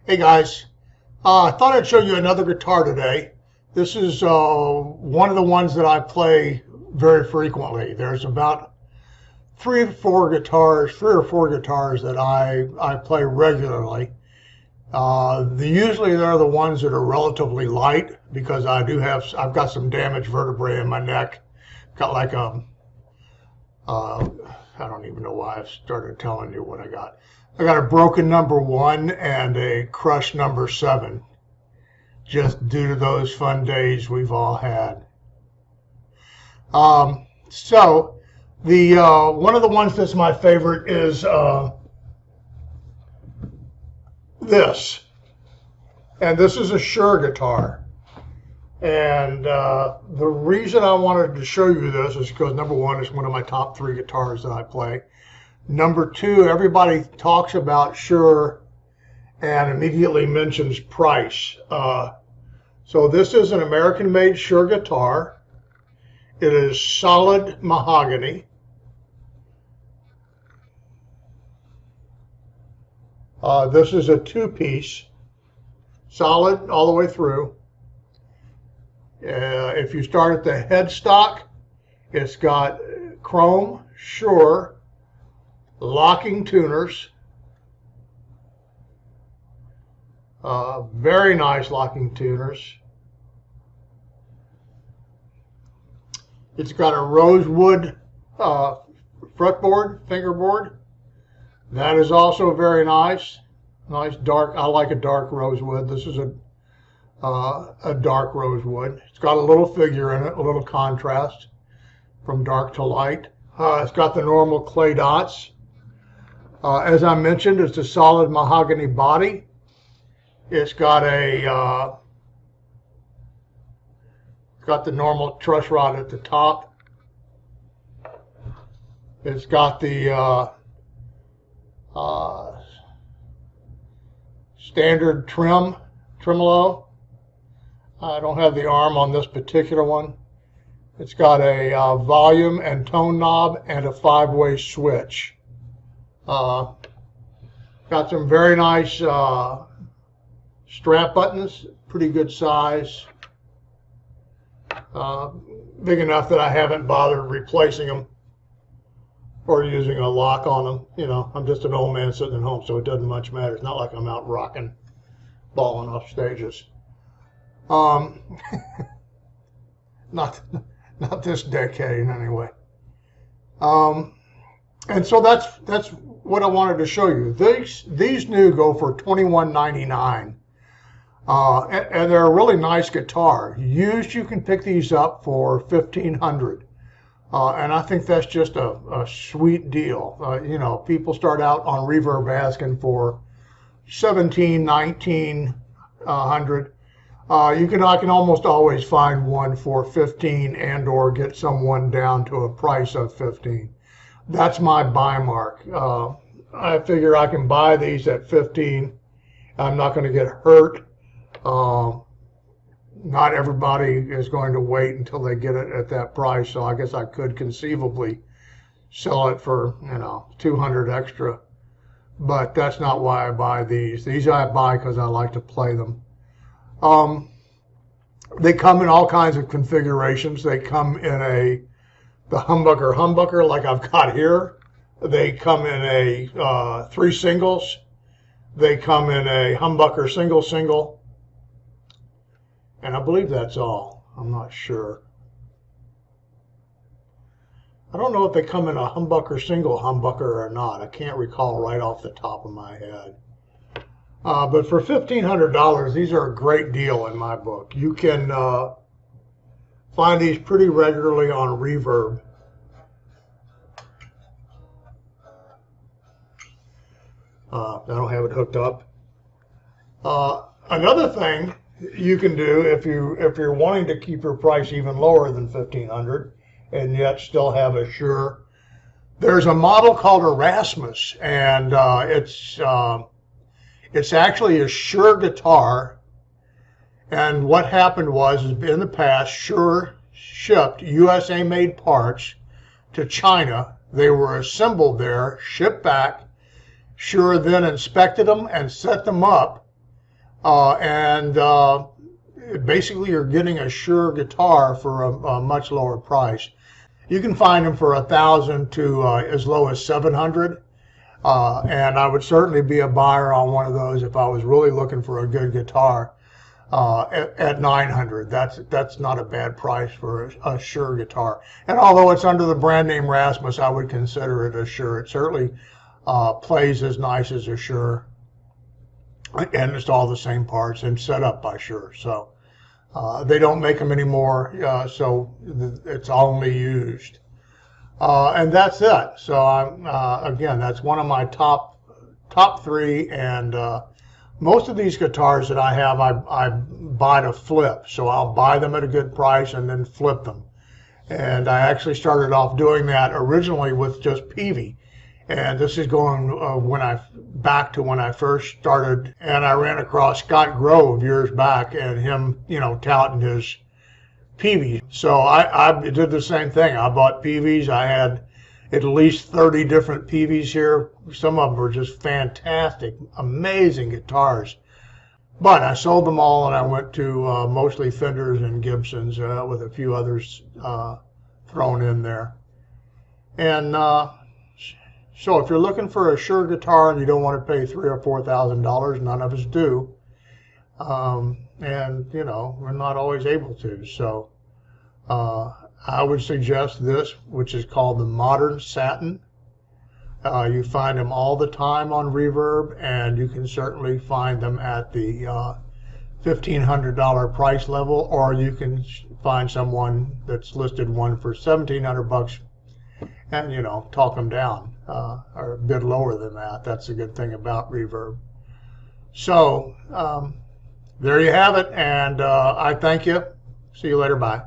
Hey guys, I thought I'd show you another guitar today. This is one of the ones that I play very frequently. There's about three or four guitars that I play regularly. Usually they're the ones that are relatively light because I've got some damaged vertebrae in my neck. Got like uh, I don't even know why I started telling you what I got. I got a broken number 1 and a crushed number 7, just due to those fun days we've all had. So the one of the ones that's my favorite is this, and this is a Suhr guitar. And the reason I wanted to show you this is because number 1, it's one of my top 3 guitars that I play. Number 2, everybody talks about Suhr and immediately mentions price. So this is an American-made Suhr guitar. It is solid mahogany. This is a 2-piece, solid all the way through. If you start at the headstock, it's got chrome Suhr locking tuners, very nice locking tuners. It's got a rosewood fretboard, fingerboard. That is also very nice. Nice dark. I like a dark rosewood. This is a dark rosewood. It's got a little figure in it, a little contrast from dark to light. It's got the normal clay dots. As I mentioned, it's a solid mahogany body. It's got the normal truss rod at the top. It's got the standard tremolo. I don't have the arm on this particular one. It's got a volume and tone knob and a 5-way switch. Got some very nice strap buttons, pretty good size. Big enough that I haven't bothered replacing them or using a lock on them. You know, I'm just an old man sitting at home, so it doesn't much matter. It's not like I'm out rocking, balling off stages. Not this decade anyway. And so that's what I wanted to show you. These new go for $21.99, and they're a really nice guitar. Used, you can pick these up for $1,500, and I think that's just a sweet deal. You know, people start out on Reverb asking for $1,700, $1,900. I can almost always find one for $15 and or get someone down to a price of $15. That's my buy mark. I figure I can buy these at $15. I'm not going to get hurt. Not everybody is going to wait until they get it at that price, so I guess I could conceivably sell it for, you know, $200 extra. But that's not why I buy these. These I buy because I like to play them. They come in all kinds of configurations. They come in the humbucker like I've got here. They come in a 3 singles. They come in a humbucker single. And I believe that's all. I'm not sure. I don't know if they come in a humbucker single humbucker or not. I can't recall right off the top of my head. But for $1,500, these are a great deal in my book. You can find these pretty regularly on Reverb. I don't have it hooked up. Another thing you can do if you're wanting to keep your price even lower than $1,500 and yet still have a Suhr, there's a model called Erasmus, and it's actually a Suhr guitar. And what happened was, in the past, Suhr shipped USA-made parts to China. They were assembled there, shipped back. Suhr then inspected them and set them up and basically you're getting a Suhr guitar for a much lower price. You can find them for $1,000 to as low as $700. And I would certainly be a buyer on one of those if I was really looking for a good guitar at $900. That's not a bad price for a Suhr guitar. And although it's under the brand name Rasmus, I would consider it a Suhr. It certainly plays as nice as a Suhr, and it's all the same parts and set up by Suhr. So they don't make them anymore, so it's only used. And that's it. So again, that's one of my top three. And most of these guitars that I have, I buy to flip. So I'll buy them at a good price and then flip them. And I actually started off doing that originally with just Peavey. And this is going back to when I first started, and I ran across Scott Grove years back, and him, touting his Peaveys. So I did the same thing. I bought Peaveys. I had at least 30 different Peaveys here. Some of them were just fantastic, amazing guitars. But I sold them all, and I went to mostly Fenders and Gibsons with a few others thrown in there. And so if you're looking for a Suhr guitar and you don't want to pay $3,000 or $4,000, none of us do. And we're not always able to. So I would suggest this, which is called the Modern Satin. You find them all the time on Reverb, and you can certainly find them at the $1,500 price level, or you can find someone that's listed one for $1,700 and talk them down or a bit lower than that. That's a good thing about Reverb. So there you have it, and I thank you. See you later. Bye.